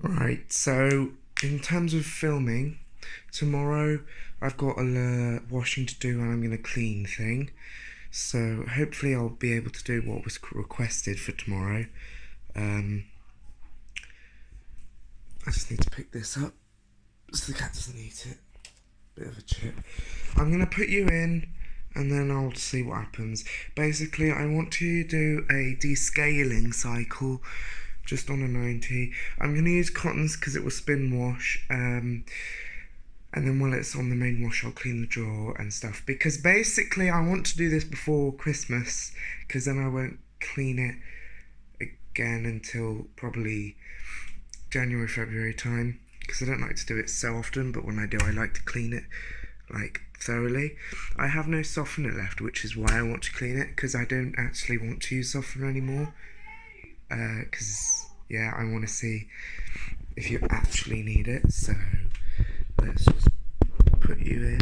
Right, so in terms of filming, tomorrow I've got a washing to do and I'm going to clean thing. So hopefully I'll be able to do what was requested for tomorrow. I just need to pick this up so the cat doesn't eat it. Bit of a chip. I'm going to put you in and then I'll see what happens. Basically, I want to do a descaling cycle just on a 90. I'm going to use cottons because it will spin wash. And then while it's on the main wash, I'll clean the drawer and stuff. Because basically, I want to do this before Christmas, because then I won't clean it again until probably January, February time. Because I don't like to do it so often, but when I do, I like to clean it like thoroughly. I have no softener left, which is why I want to clean it, because I don't actually want to use softener anymore. Because yeah, I want to see if you actually need it. So let's just put you in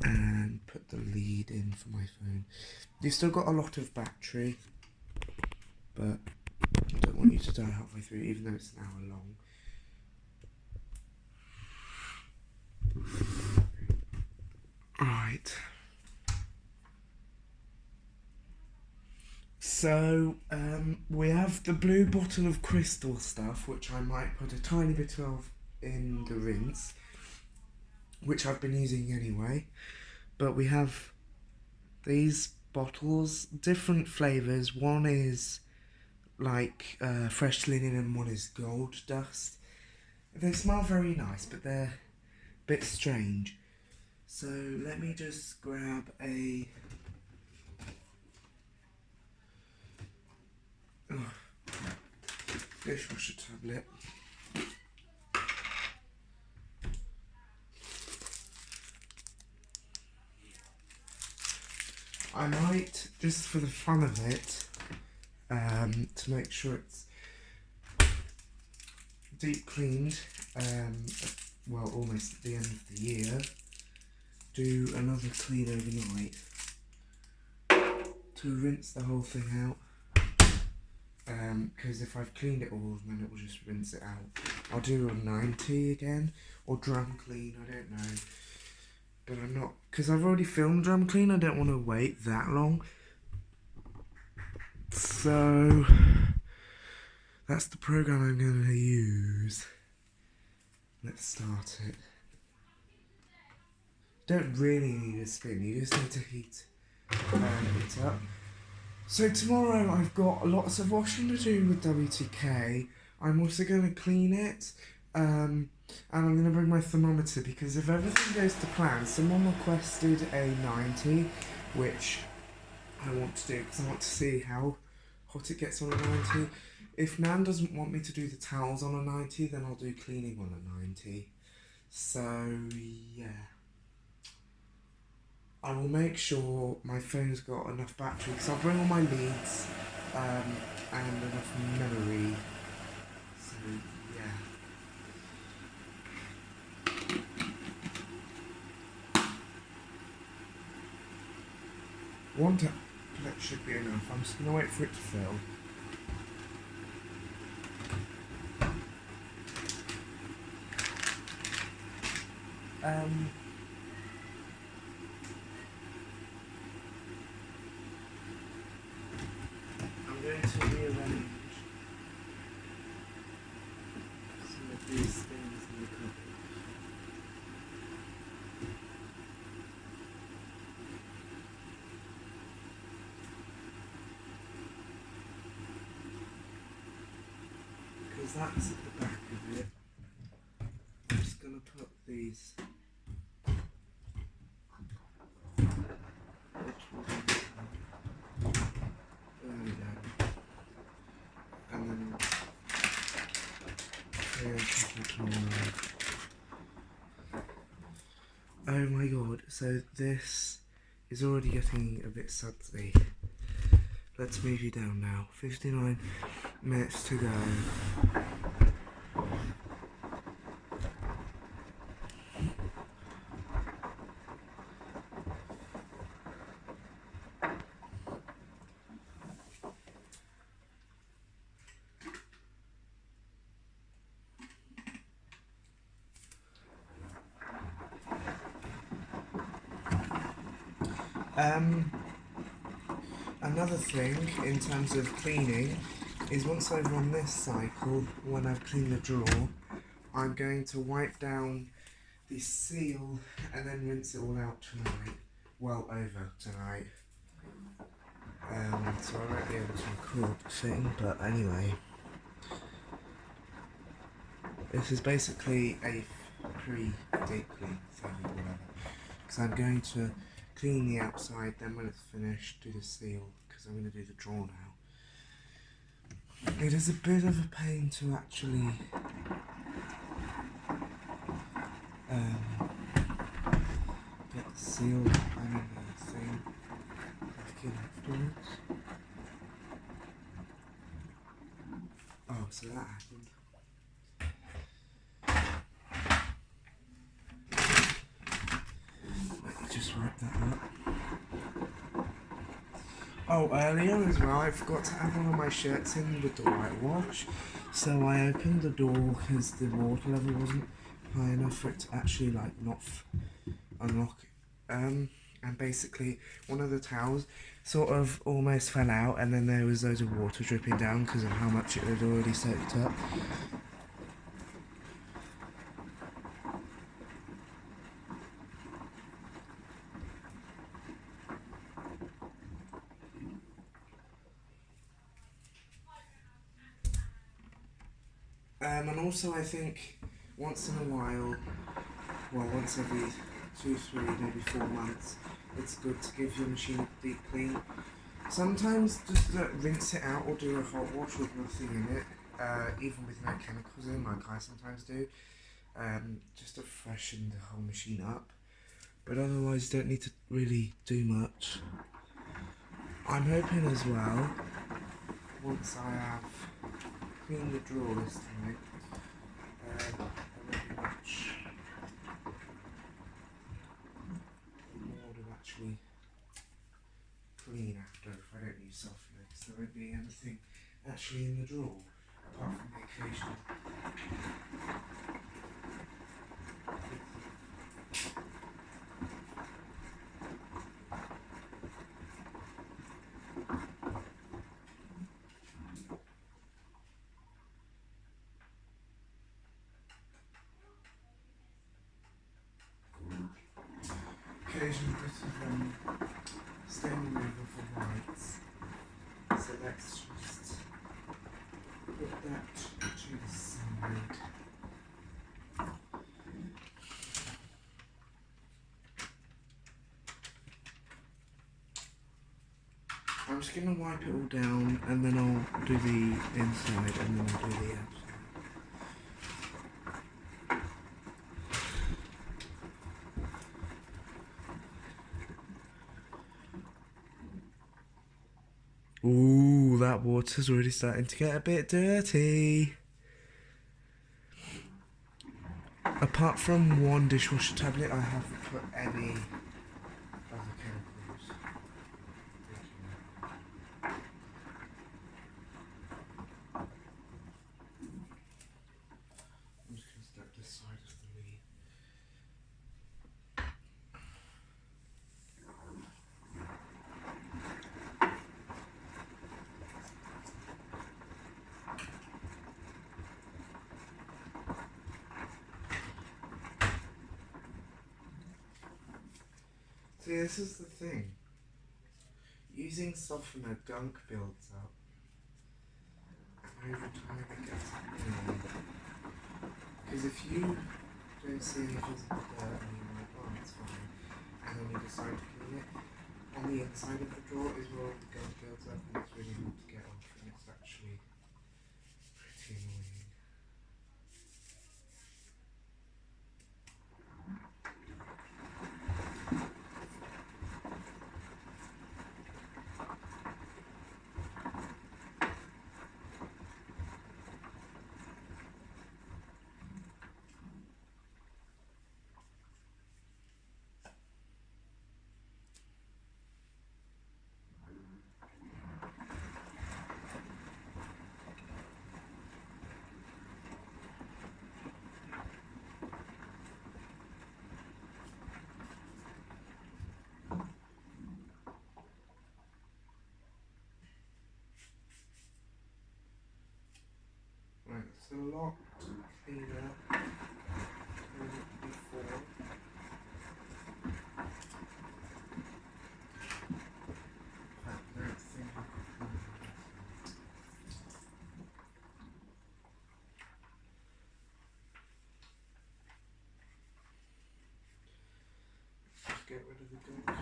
and put the lead in for my phone. You've still got a lot of battery, but I don't want you to die halfway through, even though it's an hour long. Right. So, we have the blue bottle of crystal stuff, which I might put a tiny bit of in the rinse, which I've been using anyway. But we have these bottles, different flavours. One is like fresh linen and one is gold dust. They smell very nice, but they're a bit strange. So let me just grab a dishwasher tablet. I might, just for the fun of it, to make sure it's deep cleaned, well, almost at the end of the year, do another clean overnight to rinse the whole thing out. Because if I've cleaned it all, then it will just rinse it out. I'll do a 90 again, or drum clean, I don't know. But I'm not, because I've already filmed drum clean, I don't want to wait that long. So that's the program I'm going to use. Let's start it. Don't really need a spin, you just need to heat it up. So tomorrow I've got lots of washing to do with WTK. I'm also going to clean it, and I'm going to bring my thermometer, because if everything goes to plan, someone requested a 90, which I want to do because I want to see how hot it gets on a 90. If Nan doesn't want me to do the towels on a 90, then I'll do cleaning on a 90. So yeah, I will make sure my phone's got enough battery, because I'll bring all my leads and enough memory. So yeah. One tablet should be enough. I'm just going to wait for it to fill. I'm going to rearrange some of these things in the cupboard. Because that's at the back of it. I'm just going to put these. There we go. And then oh my god, so this is already getting a bit sudsy. Let's move you down now. 59 minutes to go. Another thing in terms of cleaning is once I've run this cycle, when I've cleaned the drawer, I'm going to wipe down the seal and then rinse it all out tonight. Well, over tonight. So I won't be able to record the thing, but anyway. This is basically a pre-deep clean thing or whatever. Because I'm going to clean the outside, then when it's finished, do the seal, because I'm going to do the drawer now. It is a bit of a pain to actually get the seal, the thing back in afterwards. Oh, so that happened. Let me just wipe that up. Oh, earlier as well, I forgot to add one of my shirts in with the white wash. So I opened the door because the water level wasn't high enough for it to actually not unlock. And basically one of the towels sort of almost fell out, and then there was loads of water dripping down because of how much it had already soaked up. And also I think once in a while, well once every 2, 3, maybe 4 months, it's good to give your machine a deep clean. Sometimes just rinse it out or do a hot wash with nothing in it, even with no chemicals in, like I sometimes do, just to freshen the whole machine up. But otherwise you don't need to really do much. I'm hoping as well, once I have cleaned the drawer this time, there won't be much more to actually clean after if I don't use softener, because there won't be anything actually in the drawer apart from the occasional. Occasional bit of stain removal for whites. So let's just put that to the side. I'm just going to wipe it all down and then I'll do the inside and then I'll do the outside. Ooh, that water's already starting to get a bit dirty. Apart from one dishwasher tablet, I haven't put any other chemicals. I'm just going to step this side of the lead. See, this is the thing. Using softener, gunk builds up. And over time it gets annoying. Because if you don't see any physical dirt and you're like, oh, it's fine, and then you decide to clean it, on the inside of the drawer is where all the gunk builds up and it's really hard to get off, and it's actually pretty annoying. lot cleaner than before. Get rid of the gunk.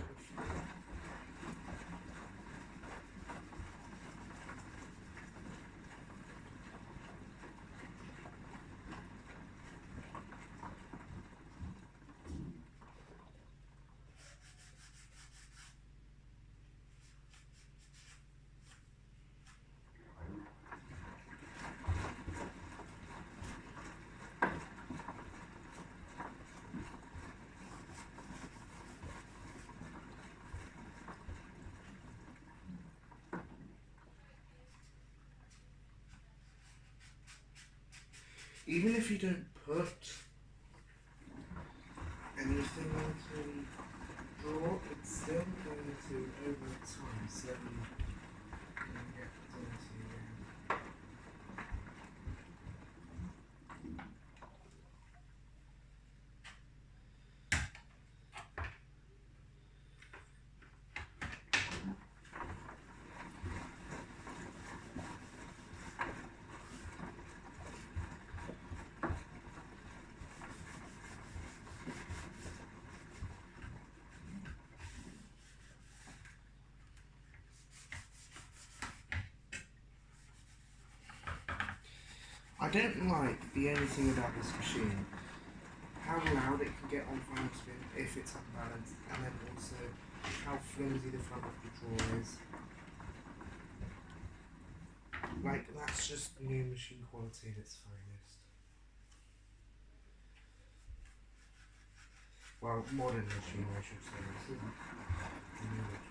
Even if you don't put anything into the drawer, it's still going to, over time, slowly get dirty again. I don't like the only thing about this machine, how loud it can get on final spin if it's unbalanced, and then also how flimsy the front of the drawer is. Like, that's just new machine quality at its finest. Well, modern machine, I should say. This isn't a new machine.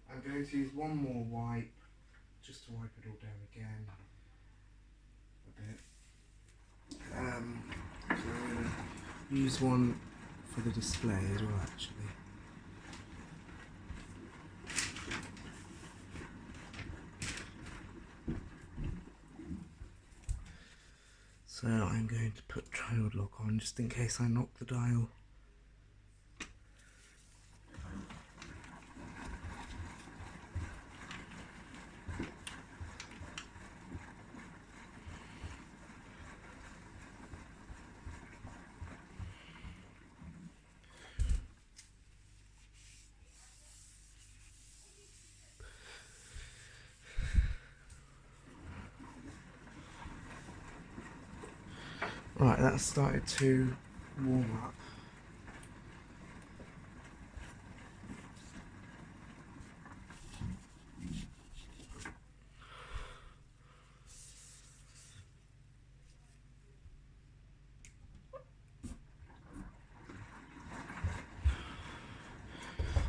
I'm going to use one more wipe, just to wipe it all down again a bit. So I'm going to use one for the display as well, actually. So I'm going to put child lock on just in case I knock the dial. Right, that's started to warm up.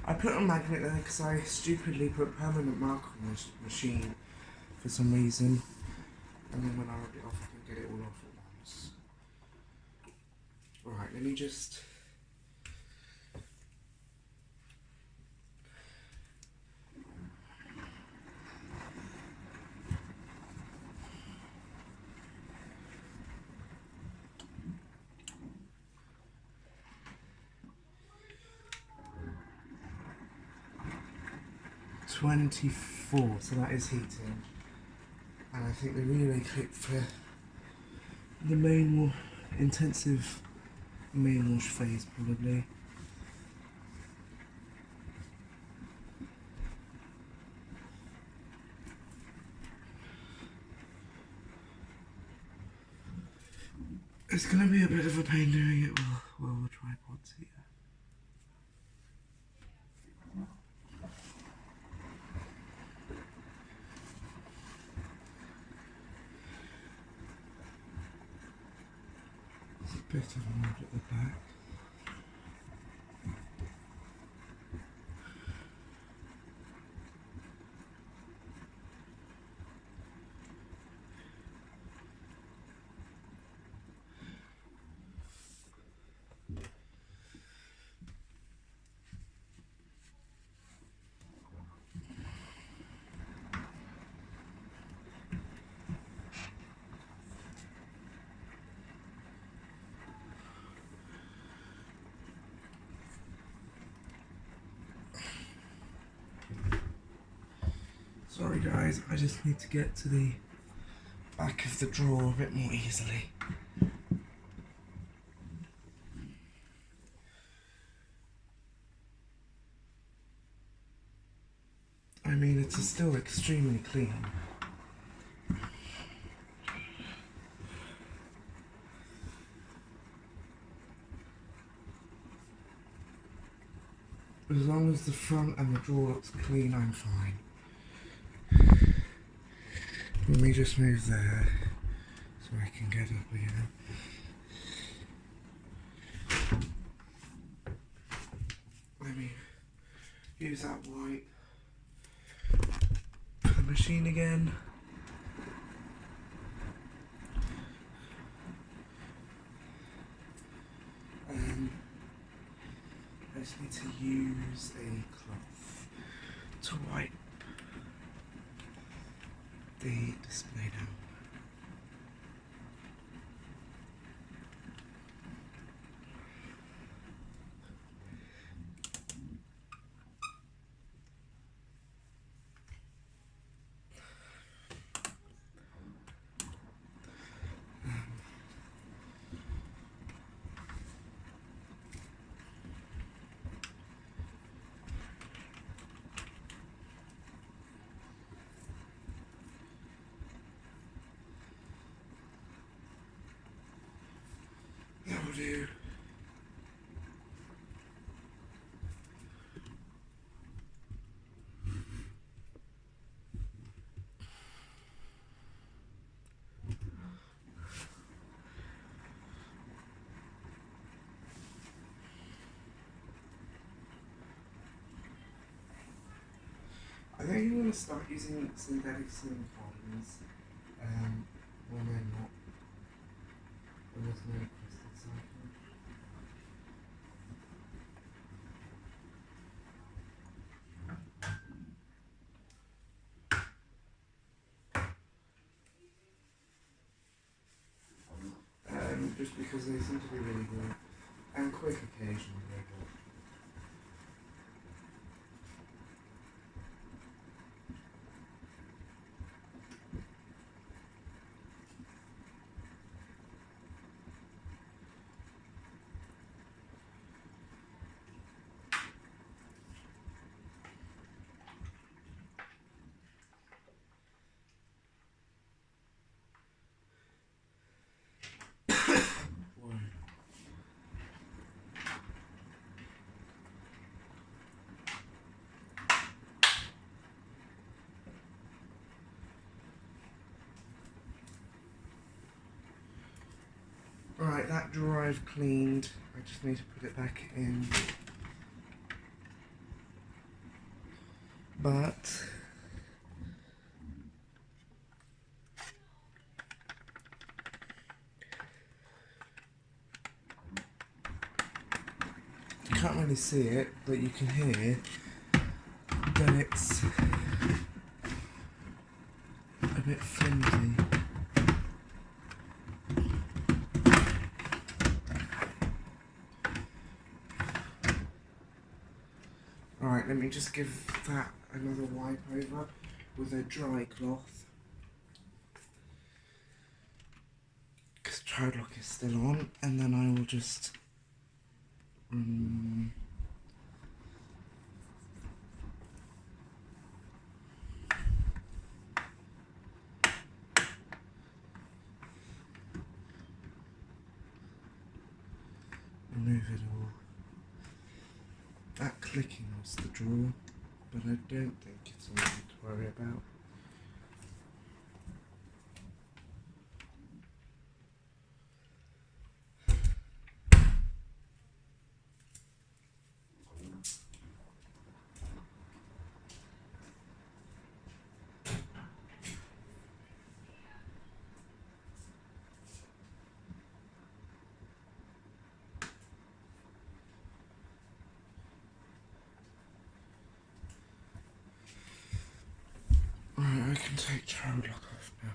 I put a magnet there because I stupidly put permanent mark on this machine for some reason, and then when I rub it off I can get it all off at once. Right, let me just... .24, so that is heating, and I think the relay clip for the main intensive main wash phase probably. It's going to be a bit of a pain doing it while the tripod's here. There's a bit of mud at the back. Sorry guys, I just need to get to the back of the drawer a bit more easily. I mean, it's still extremely clean. As long as the front and the drawer looks clean, I'm fine. Let me just move there so I can get up again. Let me use that white for the machine again. I just need to use a cloth to wipe the display down. That will do. I think I'm going to start using synthetic slim polymers when they're not, when there's no crystal cycle. Just because they seem to be really good and quick occasionally. Right, that drawer I've cleaned. I just need to put it back in. But you can't really see it, but you can hear that it's a bit flimsy. Alright, let me just give that another wipe over with a dry cloth. Because child lock is still on, and then I will just remove it all. That clicking was the drawer, but I don't think it's anything to worry about. Right, I can take child lock off now.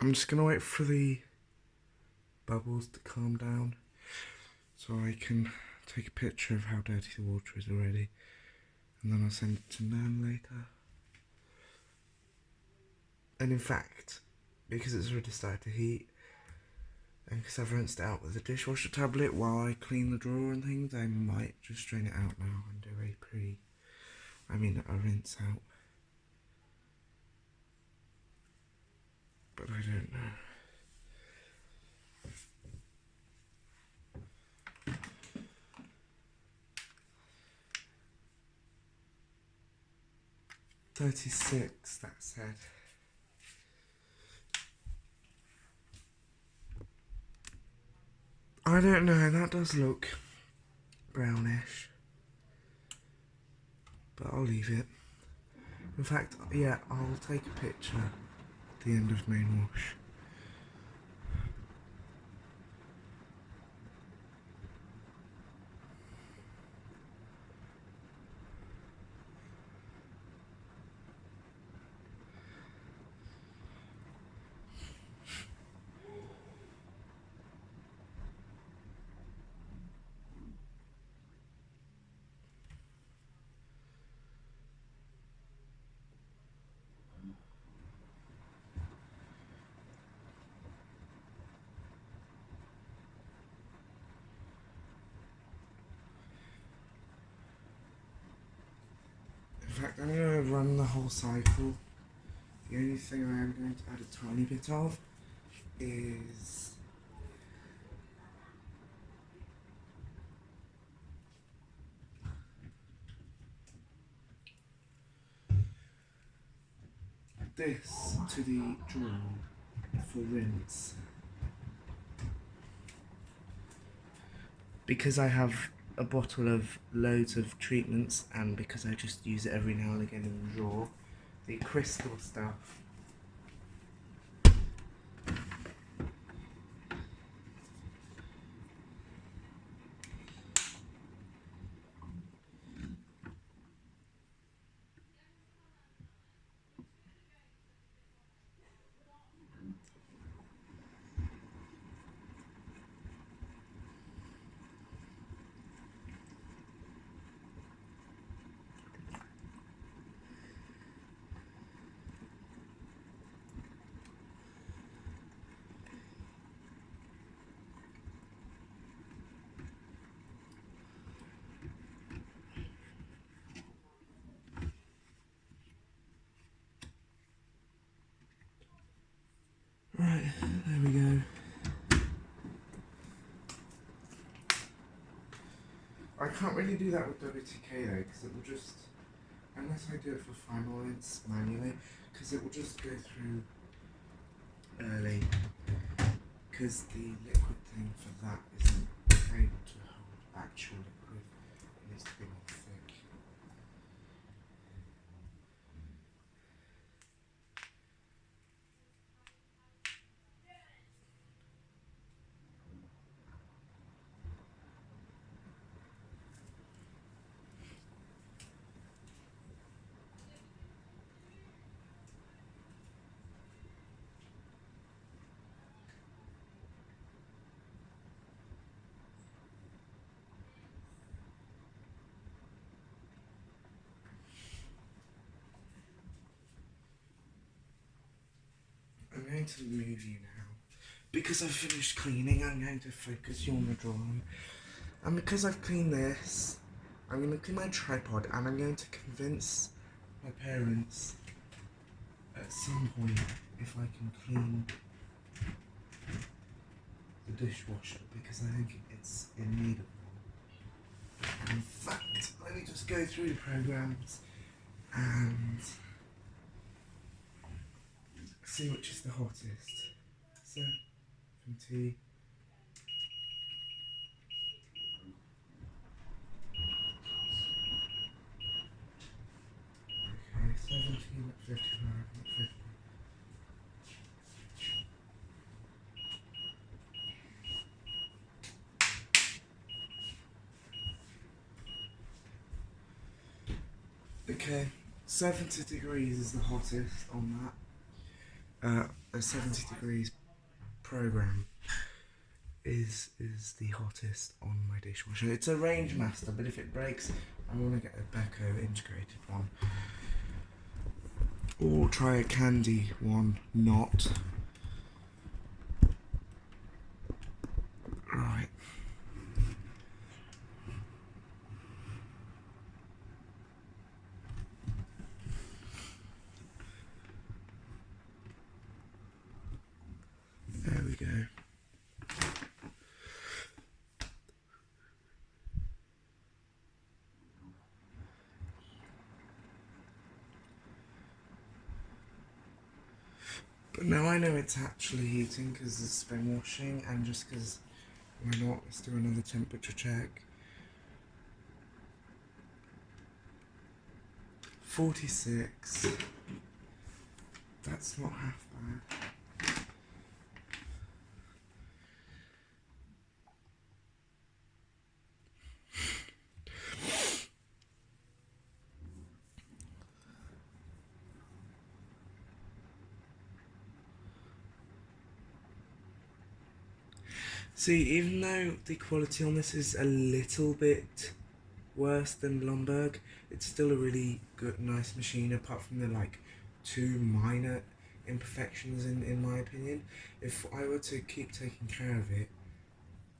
I'm just gonna wait for the bubbles to calm down so I can take a picture of how dirty the water is already, and then I'll send it to Nan later. And in fact, because it's already started to heat, and because I've rinsed it out with a dishwasher tablet while I clean the drawer and things, I might just drain it out now and do a rinse out. But I don't know. $36, that said. I don't know, that does look brownish. But I'll leave it. In fact, yeah, I'll take a picture at the end of main wash. In fact, I'm going to run the whole cycle. The only thing I am going to add a tiny bit of is this to the drawer for rinse. Because I have a bottle of loads of treatments, and because I just use it every now and again in the drawer, the crystal stuff Right, there we go. I can't really do that with WTK though, because it will just, unless I do it for final rinse manually, because it will just go through early, because the liquid thing for that isn't able to hold actual liquid. It needs to be more thick. I'm going to move you now. Because I've finished cleaning, I'm going to focus you on the drawing. And because I've cleaned this, I'm going to clean my tripod, and I'm going to convince my parents at some point if I can clean the dishwasher, because I think it's in need of one. In fact, let me just go through the programs and see which is the hottest. 70. Okay, 17 at 55 at 50. Okay, 70 degrees is the hottest on that. A 70 degrees program. is the hottest on my dishwasher. It's a range master, but if it breaks, I want to get a beko integrated one. Or try a candy one, not. Right. There we go. But now I know it's actually heating because it's been washing, and just because why not, let's do another temperature check. 46. That's not half bad. See, even though the quality on this is a little bit worse than Blomberg, it's still a really good, nice machine, apart from the like 2 minor imperfections in my opinion. If I were to keep taking care of it,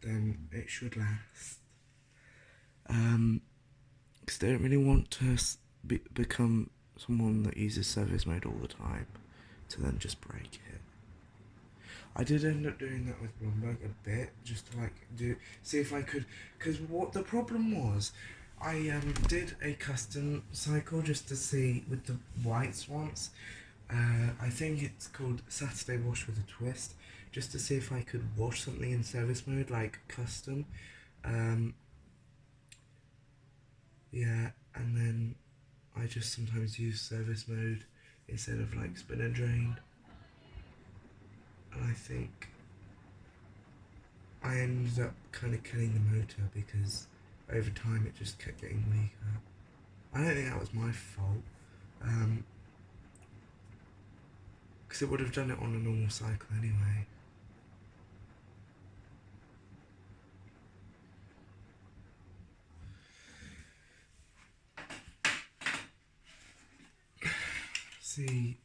then it should last. Because I don't really want to become someone that uses service mode all the time to then just break it. I did end up doing that with Blomberg a bit, just to like see if I could, because what the problem was, I did a custom cycle just to see with the whites once. I think it's called Saturday Wash with a Twist, just to see if I could wash something in service mode, like custom. Yeah, and then I just sometimes use service mode instead of like spin and drain. And I think I ended up kind of killing the motor because over time it just kept getting weaker. I don't think that was my fault, because it would have done it on a normal cycle anyway. See,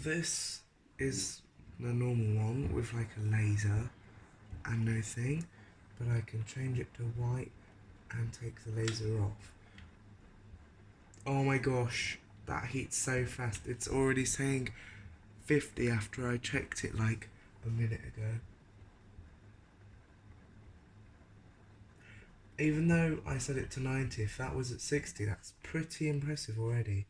this is the normal one with like a laser and no thing, but I can change it to white and take the laser off. Oh my gosh, that heats so fast. It's already saying 50 after I checked it like a minute ago. Even though I set it to 90, if that was at 60, that's pretty impressive already.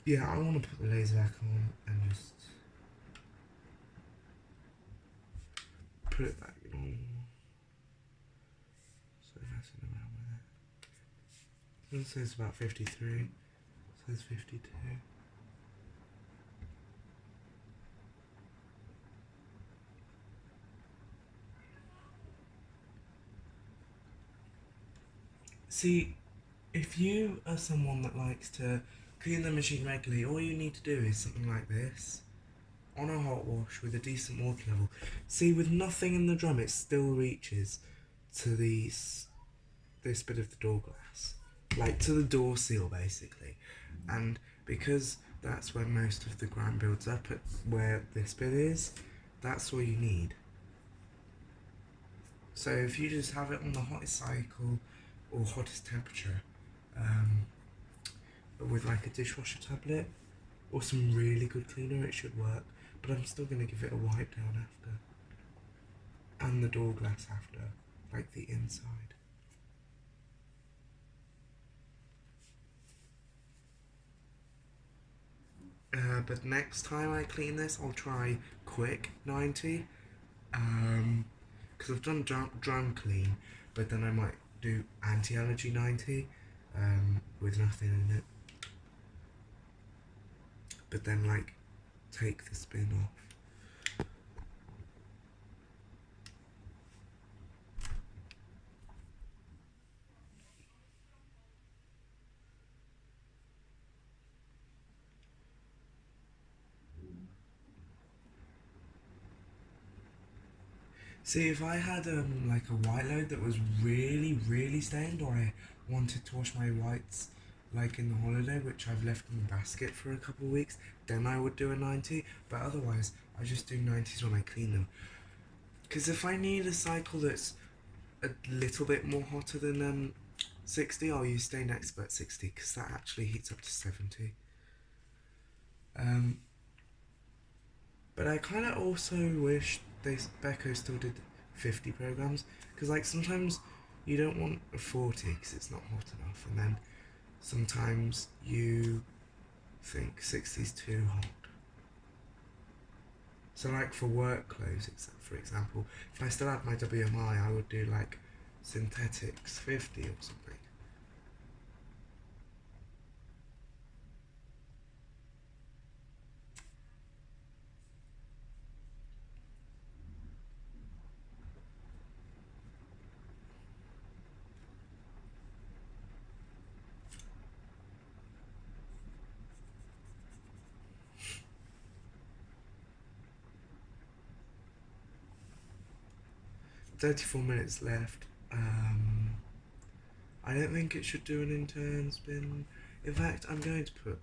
Yeah, I want to put the laser back on and just put it back on. So messing around with it. It says about 53. It says 52. See, if you are someone that likes to clean the machine regularly, all you need to do is something like this. On a hot wash with a decent water level. See, with nothing in the drum, it still reaches to this bit of the door glass. Like, to the door seal, basically. And because that's where most of the grime builds up, at where this bit is, that's all you need. So if you just have it on the hottest cycle, or hottest temperature, with like a dishwasher tablet, or some really good cleaner, it should work. But I'm still going to give it a wipe down after. And the door glass after. Like the inside. But next time I clean this, I'll try quick 90. Because I've done drum clean, but then I might do anti-allergy 90 with nothing in it. but then like take the spin off. See, if I had like a white load that was really stained, or I wanted to wash my whites like in the holiday, which I've left in the basket for a couple of weeks, then I would do a 90. But otherwise, I just do 90s when I clean them. Because if I need a cycle that's a little bit more hotter than 60, I'll use Stain Expert 60, because that actually heats up to 70. But I kind of also wish Beko still did 50 programs, because like sometimes you don't want a 40 because it's not hot enough, and then sometimes you think 60 is too hot. So like for work clothes, for example, if I still had my WMI, I would do like synthetics 50 or something. 34 minutes left. I don't think it should do an intern spin. In fact, I'm going to put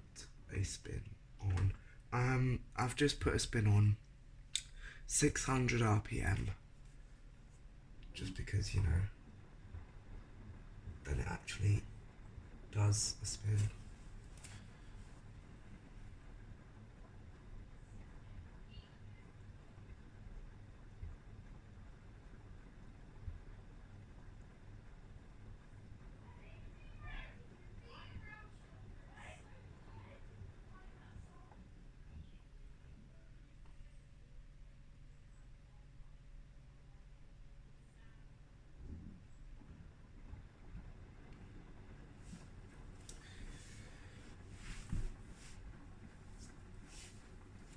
a spin on. I've just put a spin on 600 RPM. Just because, you know, then it actually does a spin.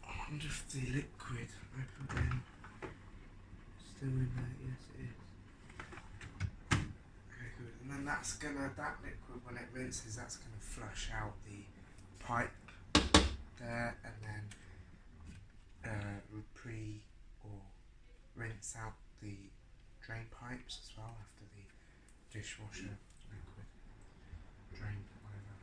I wonder if the liquid I put in still in there. Yes, it is. Okay, good. And then that liquid, when it rinses, that's gonna flush out the pipe there, and then or rinse out the drain pipes as well after the dishwasher liquid drain, whatever.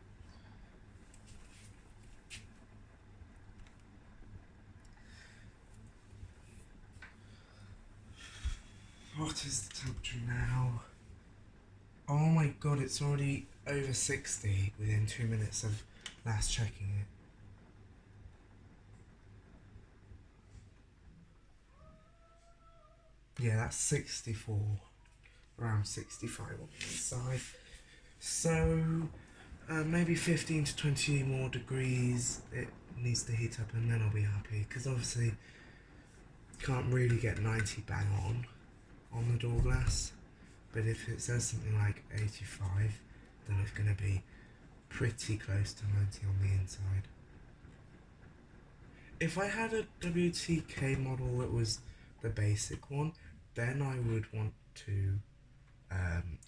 What is the temperature now? Oh my god, it's already over 60 within 2 minutes of last checking it. Yeah, that's 64. Around 65 on the inside. So, maybe 15 to 20 more degrees it needs to heat up, and then I'll be happy. Because obviously, can't really get 90 bang on the door glass. But if it says something like 85, then it's going to be pretty close to 90 on the inside. If I had a WTK model that was the basic one, then I would want to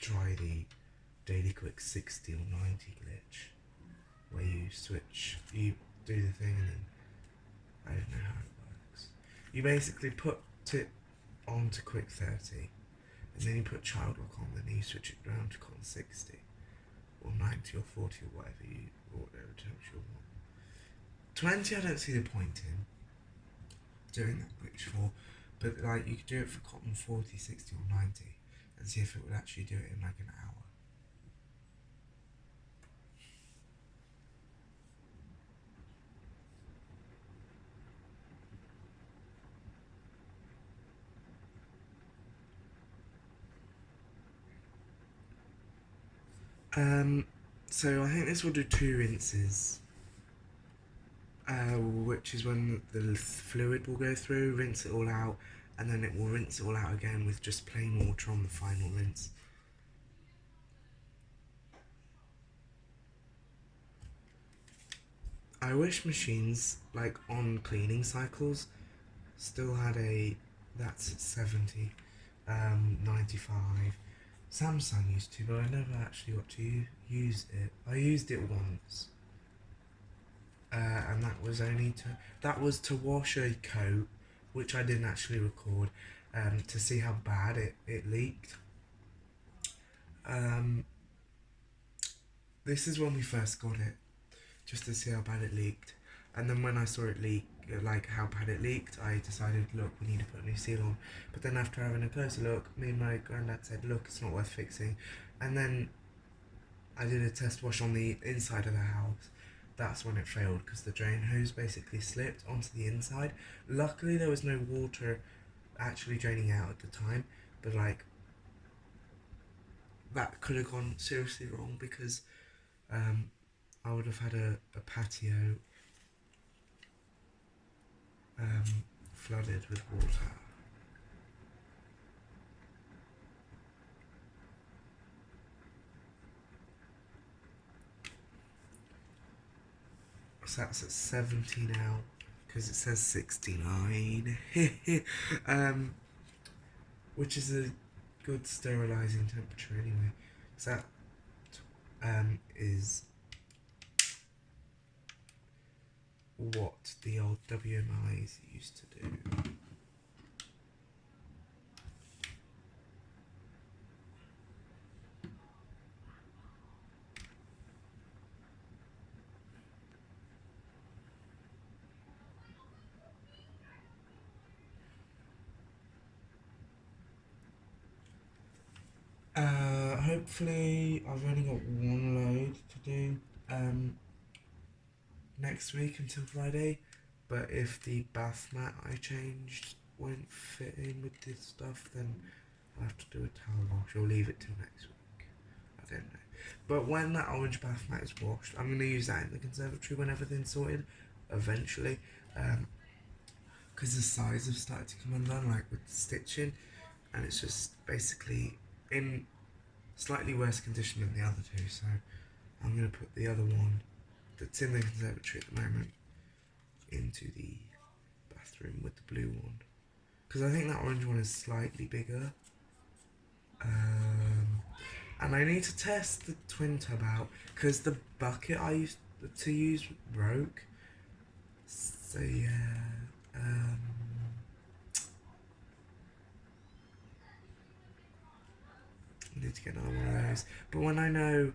try the Daily Quick 60 or 90 glitch, where you do the thing, and then I don't know how it works. You basically put it on to Quick 30, and then you put child lock on, then you switch it down to Con 60 or 90 or 40 or whatever temperature you want. 20 I don't see the point in doing that glitch for, but like you could do it for cotton 40, 60 or 90 and see if it would actually do it in like an hour. So I think this will do 2 rinses, which is when the fluid will go through, rinse it all out, and then it will rinse it all out again with just plain water on the final rinse. I wish machines, like on cleaning cycles, still had a that's at 70, 95. Samsung used to, but I never actually got to use it. I used it once, and that was to wash a coat, which I didn't actually record, to see how bad it leaked. This is when we first got it, just to see how bad it leaked. And then when I saw it leak, like how bad it leaked, I decided, look, we need to put a new seal on. But then after having a closer look, me and my granddad said, look, it's not worth fixing. And then I did a test wash on the inside of the house. That's when it failed, because the drain hose basically slipped onto the inside. Luckily there was no water actually draining out at the time, but like that could have gone seriously wrong, because I would have had a patio flooded with water. So that's at 70 now, because it says 69. Which is a good sterilizing temperature anyway. So that is what the old WMIs used to do. Hopefully I've only got one load to do next week until Friday, but if the bath mat I changed won't fit in with this stuff, then I'll have to do a towel wash or leave it till next week. I don't know. But when that orange bath mat is washed, I'm going to use that in the conservatory when everything's sorted, eventually, because the sides have started to come undone, like with the stitching, and it's just basically in slightly worse condition than the other two, so I'm going to put the other one that's in the conservatory at the moment into the bathroom with the blue one, because I think that orange one is slightly bigger. And I need to test the twin tub out, because the bucket I used to use broke, so yeah, I need to get another one of those. But when I know,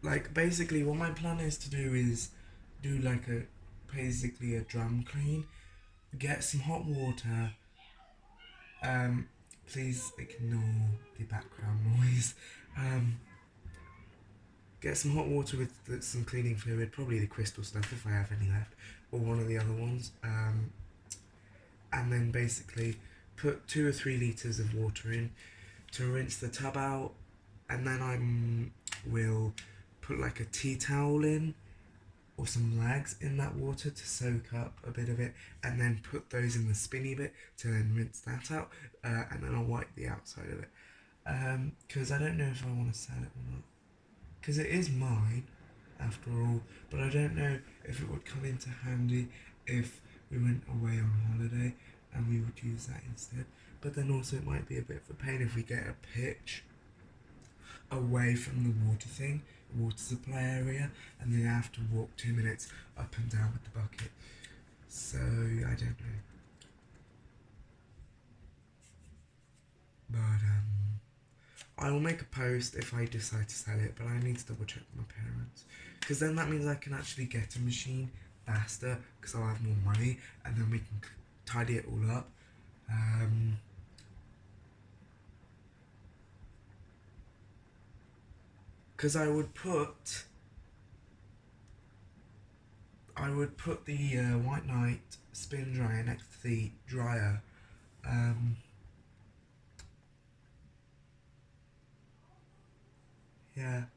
like, basically what my plan is to do is do like basically a drum clean, get some hot water, please ignore the background noise, get some hot water with some cleaning fluid, probably the crystal stuff if I have any left, or one of the other ones, and then basically put 2 or 3 litres of water in to rinse the tub out, and then I will put like a tea towel in or some rags in that water to soak up a bit of it, and then put those in the spinny bit to then rinse that out, and then I'll wipe the outside of it, because I don't know if I want to sell it or not, because it is mine after all, but I don't know if it would come into handy if we went away on holiday and we would use that instead. But then also it might be a bit of a pain if we get a pitch away from the water supply area, and then I have to walk 2 minutes up and down with the bucket. So I don't know. But I will make a post if I decide to sell it, but I need to double check with my parents, because then that means I can actually get a machine faster, because I'll have more money, and then we can tidy it all up. Because I would put the White Knight spin dryer next to the dryer, yeah,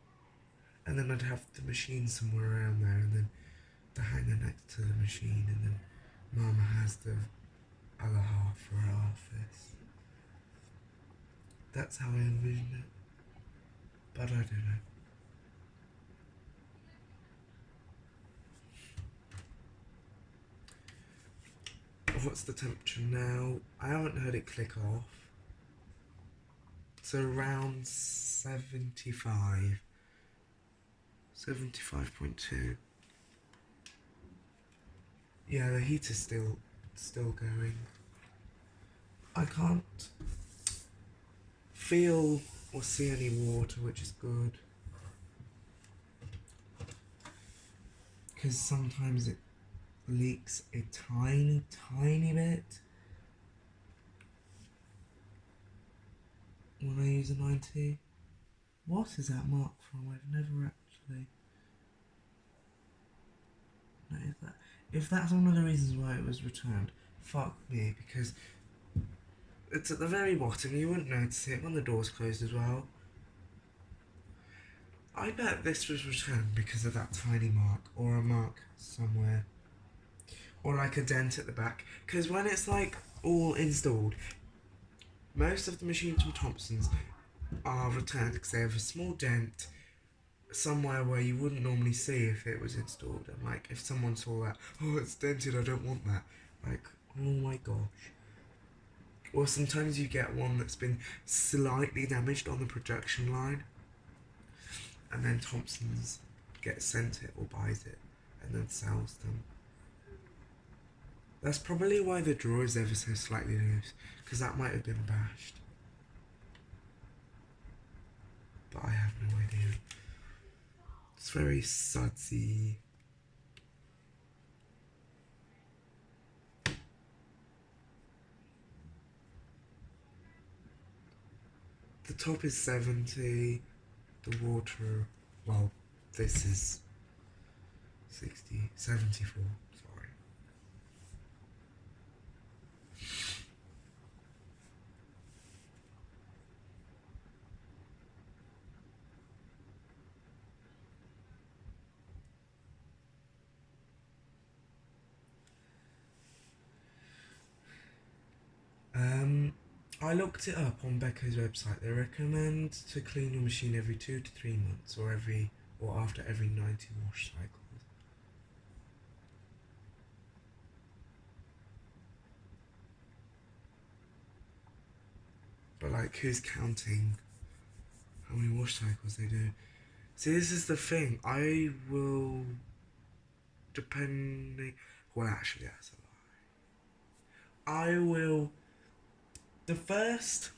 and then I'd have the machine somewhere around there, and then the hanger next to the machine, and then Mama has the other half for her office. That's how I envision it, but I don't know. what's the temperature now? I haven't heard it click off. So around 75. 75.2. Yeah, the heater's still going. I can't feel or see any water, which is good. Because sometimes it leaks a tiny bit when I use a 90. What is that mark from? I've never actually noticed that. If that's one of the reasons why it was returned, fuck me, because it's at the very bottom. You wouldn't notice it when the door's closed as well. I bet this was returned because of that tiny mark, or a mark somewhere, or like a dent at the back. Because when it's like all installed, most of the machines from Thompson's are returned because they have a small dent somewhere where you wouldn't normally see if it was installed. And like, if someone saw that, oh, it's dented, I don't want that. Like, oh my gosh. Or sometimes you get one that's been slightly damaged on the production line, and then Thompson's gets sent it or buys it and then sells them. That's probably why the drawer is ever so slightly loose, because that might have been bashed. But I have no idea. It's very sudsy. The top is 70, the water, well, this is 60, 74, sorry. I looked it up on beko's website. They recommend to clean your machine every 2 to 3 months, or after every 90 wash cycles. But like, who's counting how many wash cycles they do? See, this is the thing. I will, depending, well, actually, that's a lie. I will, the first,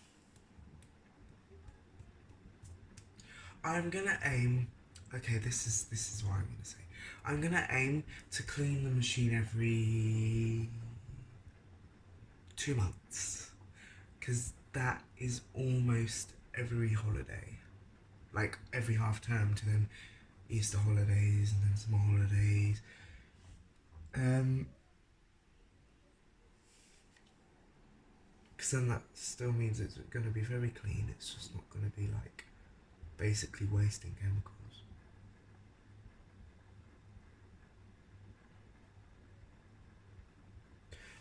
I'm gonna aim, okay, this is what I'm gonna say. I'm gonna aim to clean the machine every 2 months, because that is almost every holiday. Like every half term to then Easter holidays and then summer holidays. Because then that still means it's going to be very clean. It's just not going to be like basically wasting chemicals.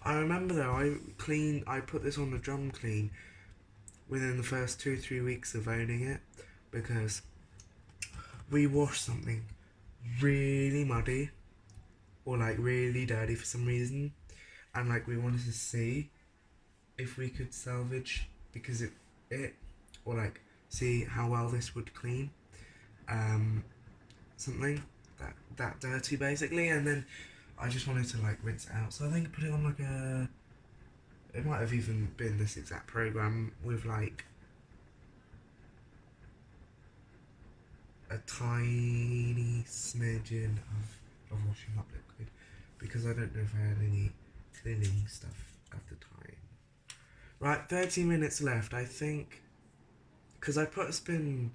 I remember though, I put this on the drum clean within the first 2-3 weeks of owning it, because we washed something really muddy or like really dirty for some reason, and like we wanted to see if we could salvage because it or like see how well this would clean something that dirty basically, and then I just wanted to like rinse it out. So I think I put it on like it might have even been this exact program with like a tiny smidgen of washing up liquid, because I don't know if I had any cleaning stuff at the time. Right, 30 minutes left, I think, because I put a spin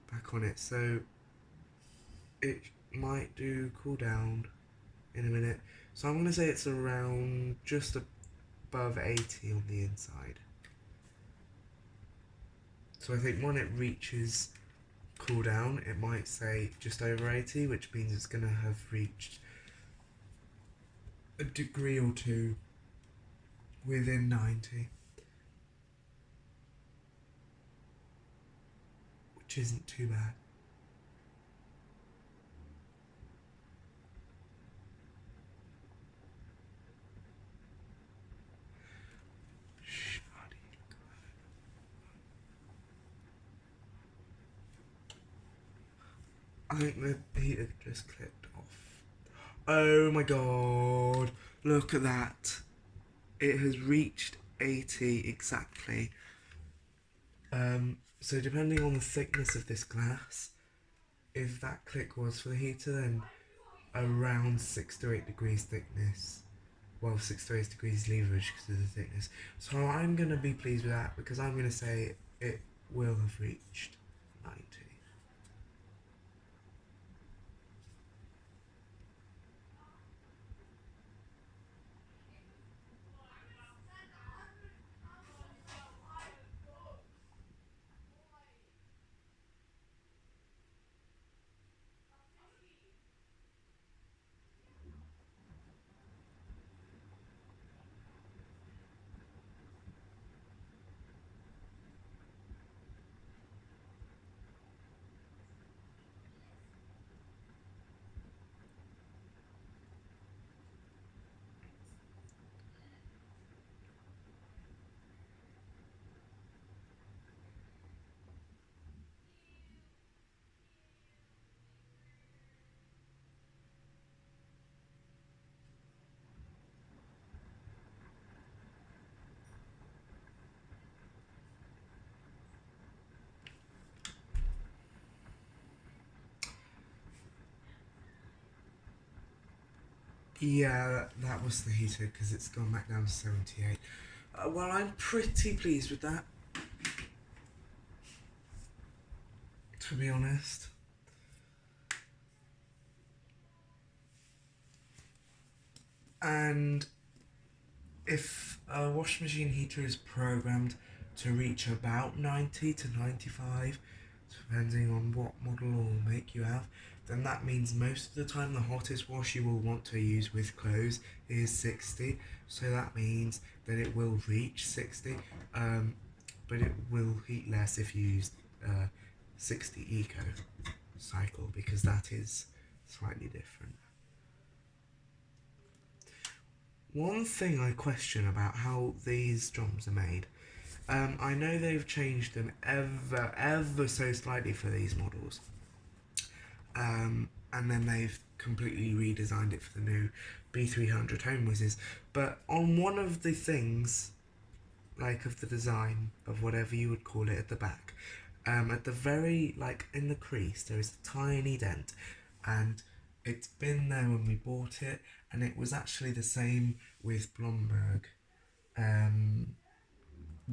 back on it, so it might do cool down in a minute. So I'm going to say it's around just above 80 on the inside. So I think when it reaches cool down, it might say just over 80, which means it's going to have reached a degree or two within 90. Which isn't too bad. I think the heater just clicked off. Oh my god, look at that. It has reached 80 exactly. So depending on the thickness of this glass, if that click was for the heater, then around 6 to 8 degrees thickness. Well, 6 to 8 degrees leverage because of the thickness. So I'm going to be pleased with that because I'm going to say it will have reached 90. Yeah, that was the heater because it's gone back down to 78. Well, I'm pretty pleased with that, to be honest. And if a washing machine heater is programmed to reach about 90 to 95, depending on what model or make you have, then that means most of the time the hottest wash you will want to use with clothes is 60. So that means that it will reach 60, but it will heat less if you use 60 eco cycle because that is slightly different. One thing I question about how these drums are made, I know they've changed them ever so slightly for these models, and then they've completely redesigned it for the new B300 Home Whizzes, but on one of the things, like of the design of whatever you would call it at the back, at the very, like in the crease, there is a tiny dent, and it's been there when we bought it, and it was actually the same with Blomberg,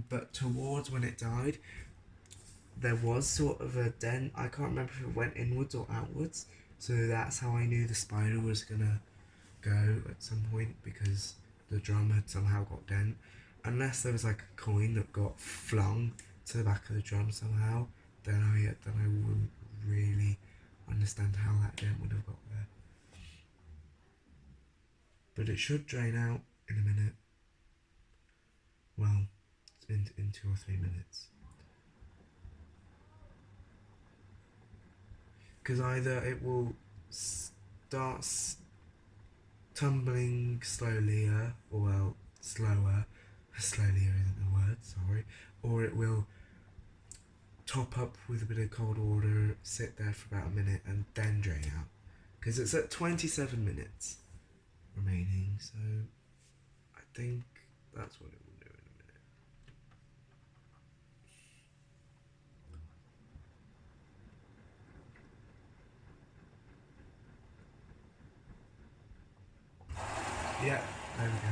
but towards when it died, there was sort of a dent. I can't remember if it went inwards or outwards, so that's how I knew the spider was gonna go at some point because the drum had somehow got dent. Unless there was like a coin that got flung to the back of the drum somehow, then I wouldn't really understand how that dent would have got there. But it should drain out in a minute. Well, in 2 or 3 minutes. Because either it will start tumbling slowly, or well, slower. Slowly isn't the word, sorry. Or it will top up with a bit of cold water, sit there for about a minute, and then drain out. Because it's at 27 minutes remaining, so I think that's what it will do in a minute. Yeah, there we go.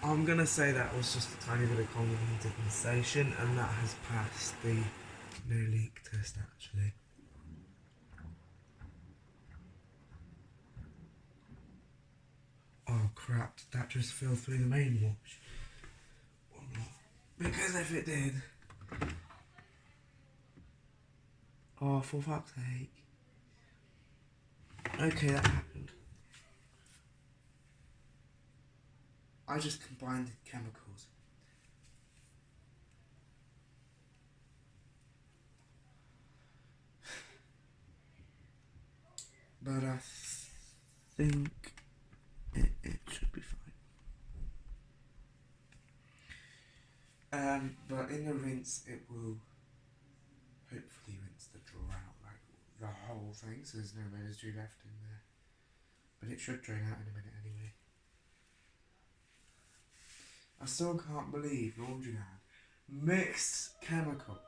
I'm gonna say that was just a tiny bit of condensation, and that has passed the no leak test actually. Oh crap, did that just fill through the main wash? Or not? Because if it did... Oh, for fuck's sake. Okay, that happened. I just combined the chemicals. But I think it should be fine. But in the rinse, it will hopefully rinse the drawer out, like the whole thing, so there's no residue left in there. But it should drain out in a minute anyway. I still can't believe Laundryland mixed chemicals.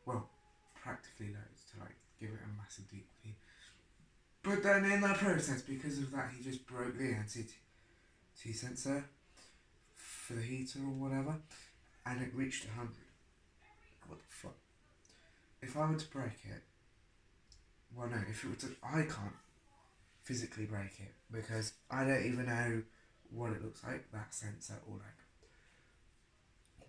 Well, practically loads to like give it a massive deep clean. But then in that process, because of that, he just broke the NCT sensor for the heater or whatever, and it reached 100. What the fuck? If I were to break it, well no, if it were to, I can't physically break it because I don't even know what it looks like, that sensor, or like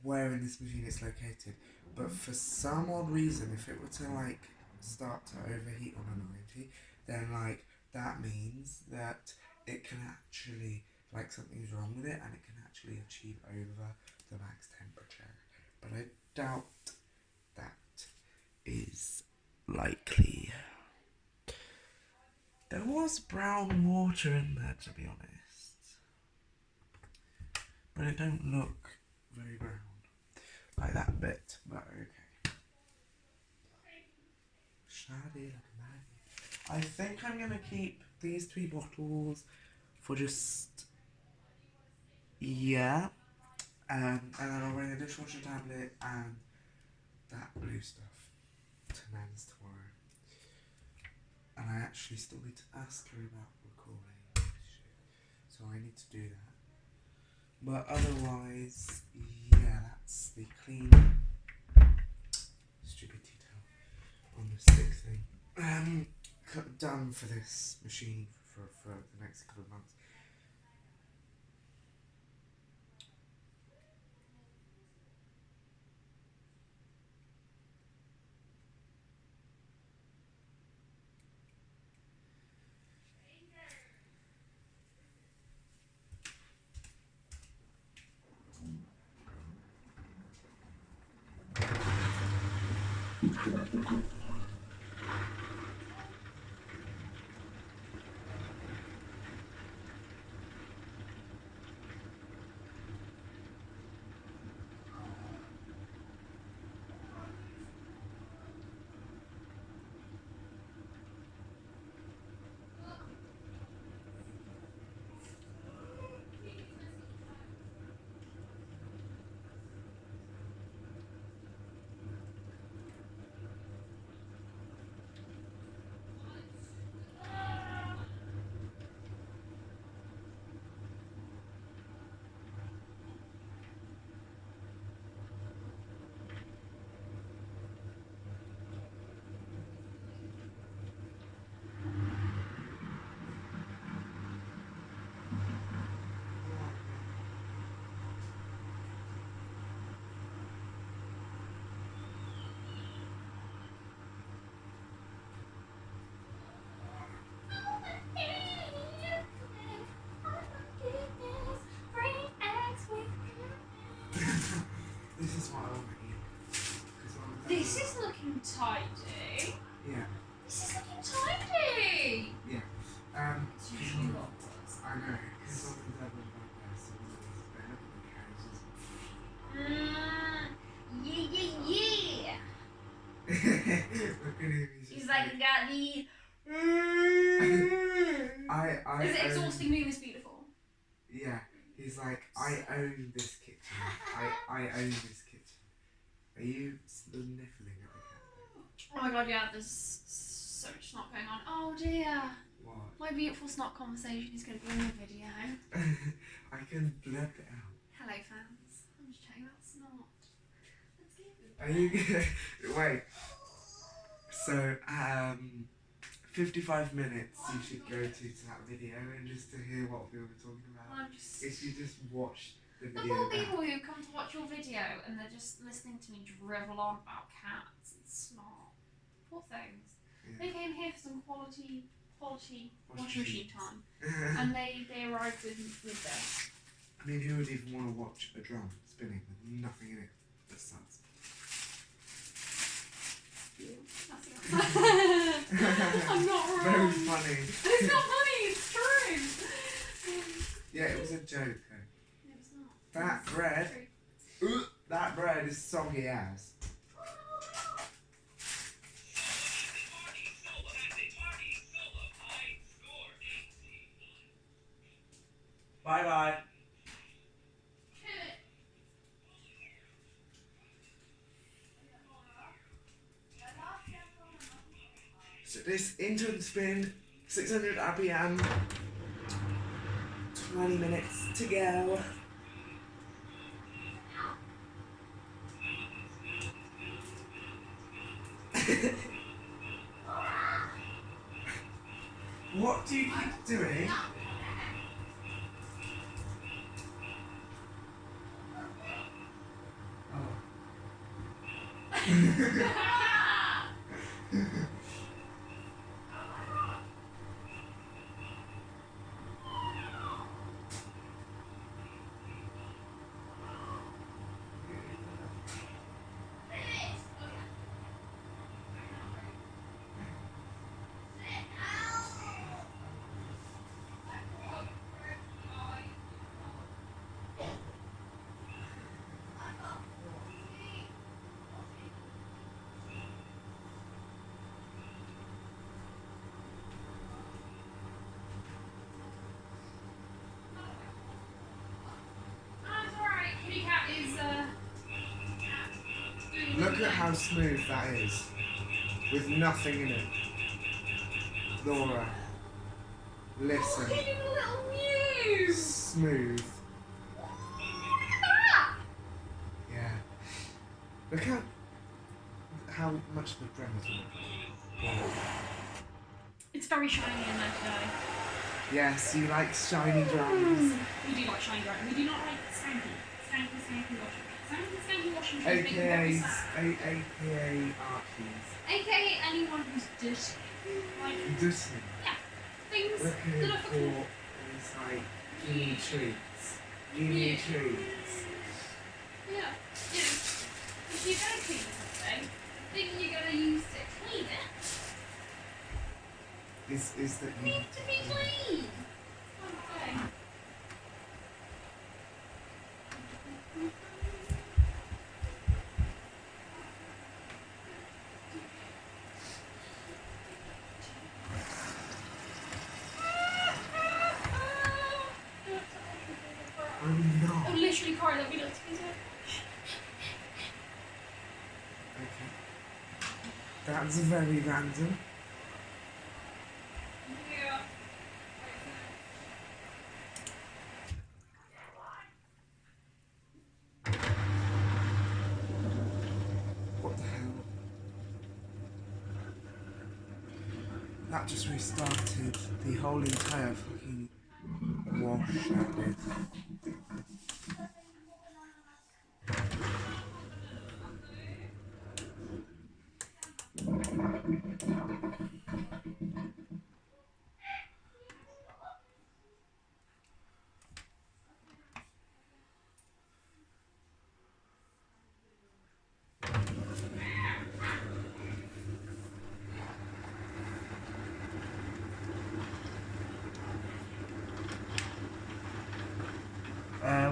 where in this machine it's located. But for some odd reason, if it were to like start to overheat on a 90, then like that means that it can actually, like something's wrong with it and it can actually achieve over the max temperature. But I doubt that is likely. There was brown water in there, to be honest, but it don't look very brown like that bit, but okay. Shady like a man. I think I'm gonna keep these 3 bottles for just, yeah, and then I'll bring a dishwasher tablet and that blue stuff to Nan's tomorrow. And I actually still need to ask her about recording shit, so I need to do that. But otherwise, yeah, that's the clean, stupid detail on the stick thing. Done for this machine for the next couple of months. This is what I want to eat. This is looking tidy. Yeah. This is looking tidy. Yeah. It's usually what it was. I know, because something's happened about that, so look at the carriages. Yeah. Look at him, He's like, I got the. Is it exhausting being this beautiful? Yeah. He's like, I own this kitchen. I own this kitchen. Are you sniffling at the cat? Oh my god, yeah, there's so much snot going on. Oh dear. What? My beautiful snot conversation is going to be in the video. I can blurb it out. Hello, fans. I'm just chatting about snot. Let's get it. Are you gonna... Wait. So, 55 minutes you should go to that video and just to hear what we were talking about. If you just watch the The video. poor people who come to watch your video and they're just listening to me drivel on about cats and snot. Poor things. Yeah. They came here for some quality washing machine time. And they arrived with this. I mean, who would even want to watch a drum spinning with nothing in it but suds? I'm not wrong. Very funny. It's not funny, it's true. Yeah, it was a joke. No, it's not. That bread, that bread is soggy as. Bye bye. So this intern spin, 600 RPM, 20 minutes to go. What do you keep doing? Look at how smooth that is, with nothing in it. Laura, listen. Oh, look at the little mew. Smooth. Look at that. Yeah. Look how much the drum is on it. It's very shiny in there today. Yes, you like shiny drums. We do like shiny drums. We do not like skanky washing. Skanky washing. AKA Archies. AKA anyone who's dirty. Like, Dirty. yeah. Things Looking that are for fucking... things like gimme treats. Gimme treats. Yeah. You know, if you're going to clean something, the thing you're going to use to clean it Is that you needs to be clean. Okay. I'm not. I'm literally crying that we looked at each other. Okay. That's very random. Yeah. What the hell? That just restarted the whole entire fucking wash that did.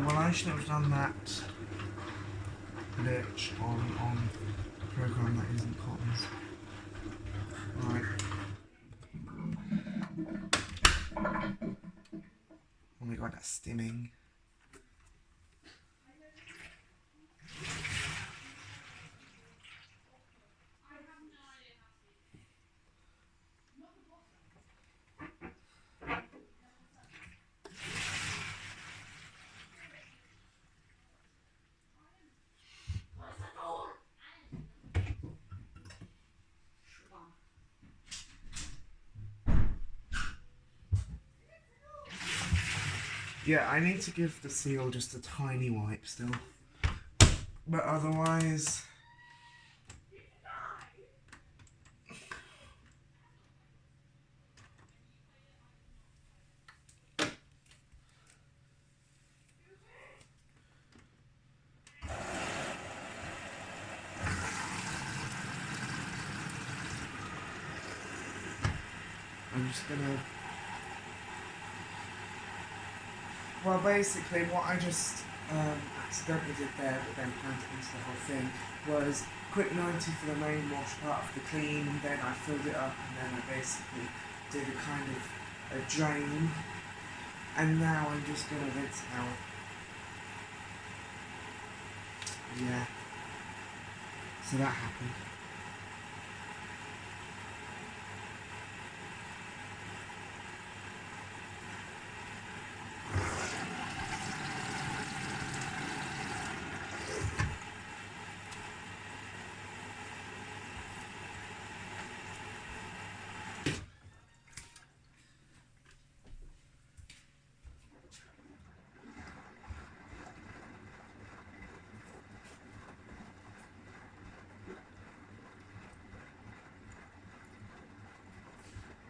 Well, I should have done that glitch on a program that isn't Cotton's. Right. Oh my god, that's stimming. Yeah, I need to give the seal just a tiny wipe still. But otherwise... I'm just gonna Well, basically, what I just accidentally did there, but then planned it into the whole thing, was quick 90 for the main wash part of the clean, and then I filled it up, and then I basically did a kind of a drain, and now I'm just gonna rinse it out. Yeah. So that happened.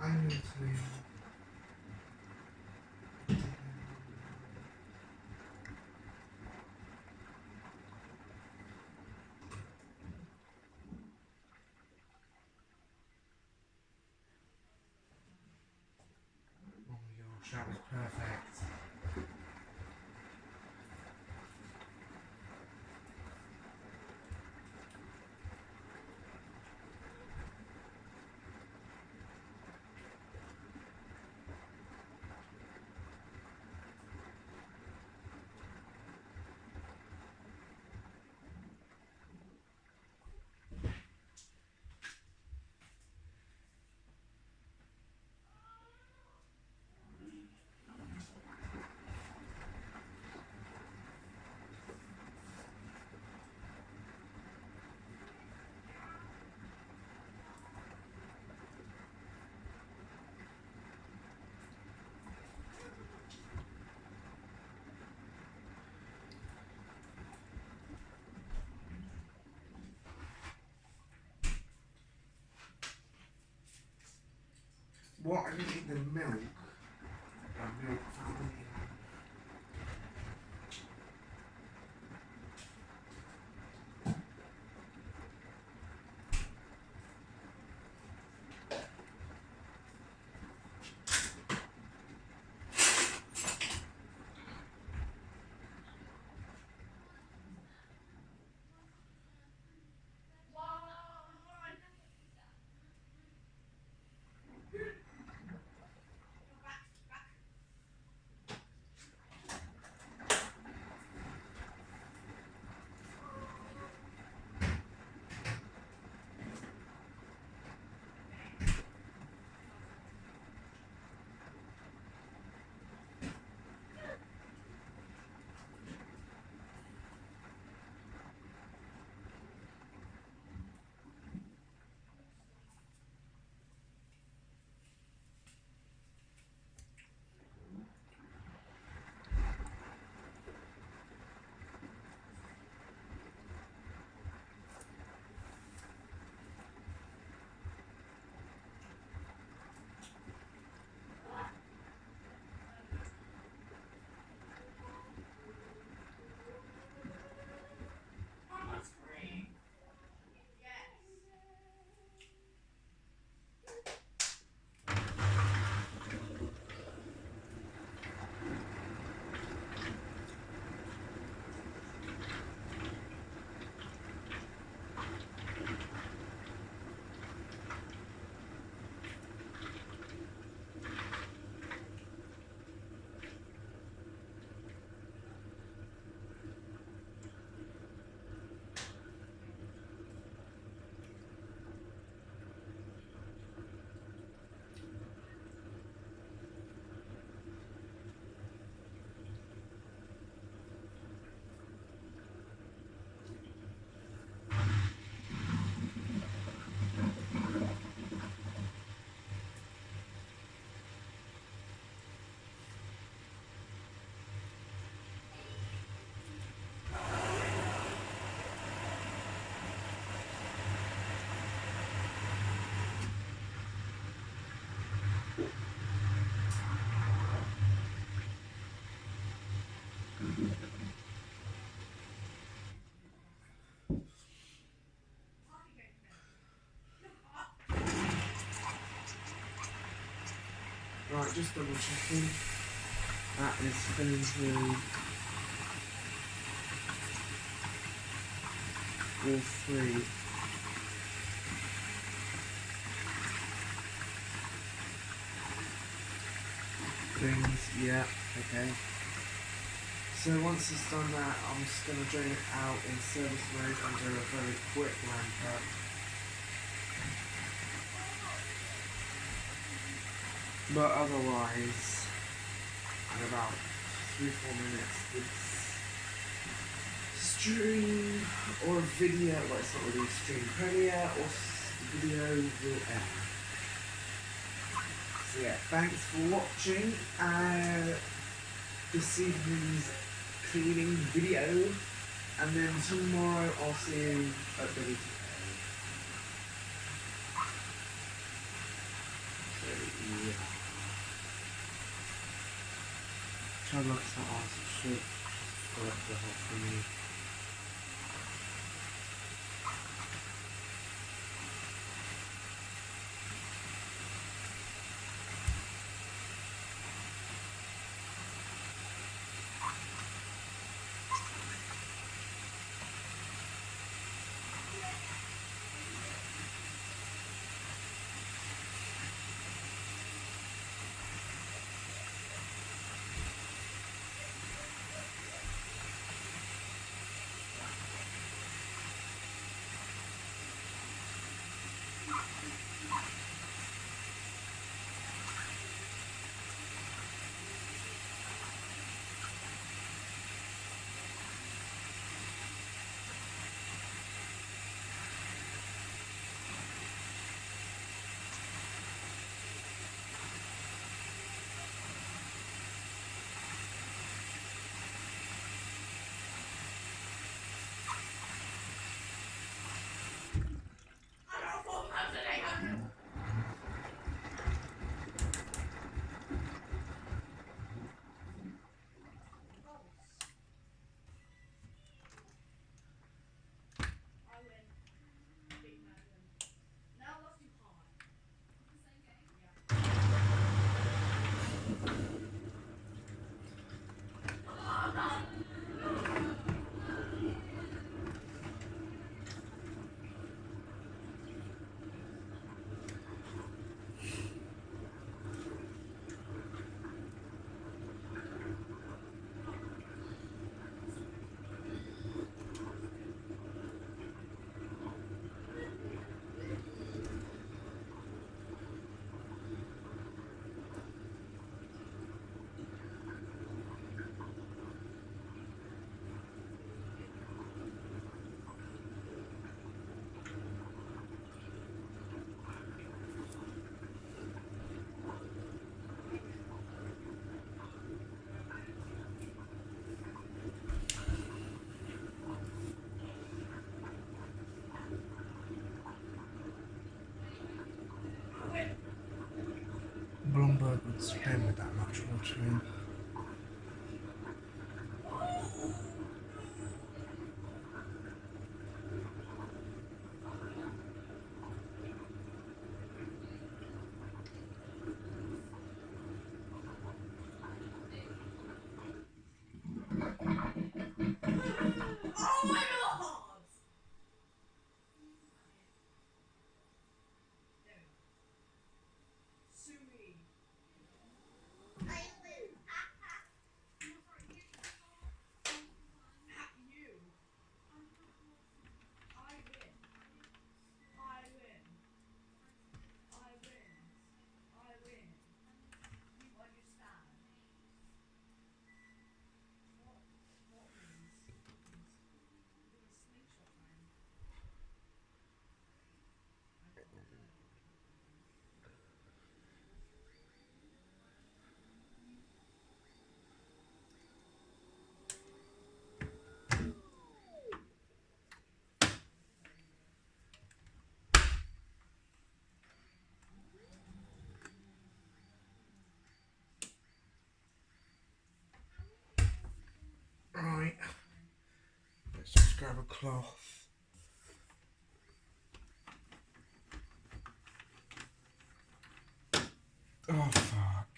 I'm going to... Oh my gosh, that was perfect. What? I didn't eat the milk. Milk fountain. Right, just double checking. That is spinning through all three. Things, yeah, okay. So once it's done that, I'm just going to drain it out in service mode under a very quick ramp up. But otherwise, in about 3-4 minutes, this stream or video, well it's not really a stream, premiere or video will end. So yeah, thanks for watching this evening's cleaning video, and then tomorrow I'll see you at wtik. So yeah. Try to look at that awesome shit. Just work the whole thing. Bloomberg would swim with that much water in. Right, let's just grab a cloth. Oh fuck.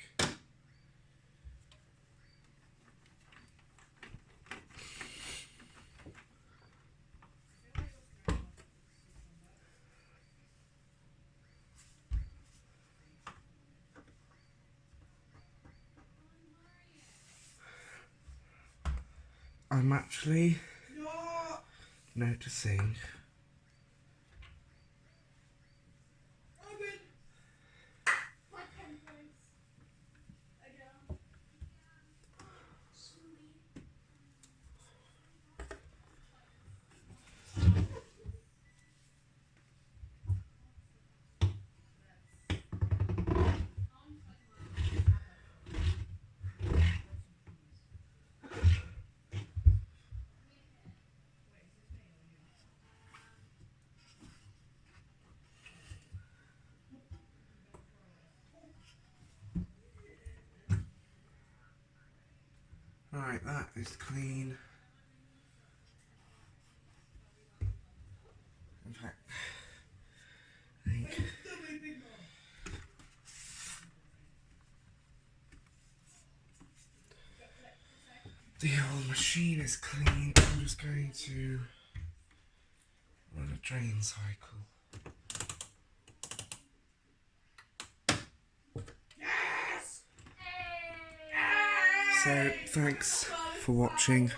I'm actually noticing right, that is clean. In fact, I think the whole machine is clean. I'm just going to run a drain cycle. So, thanks for watching.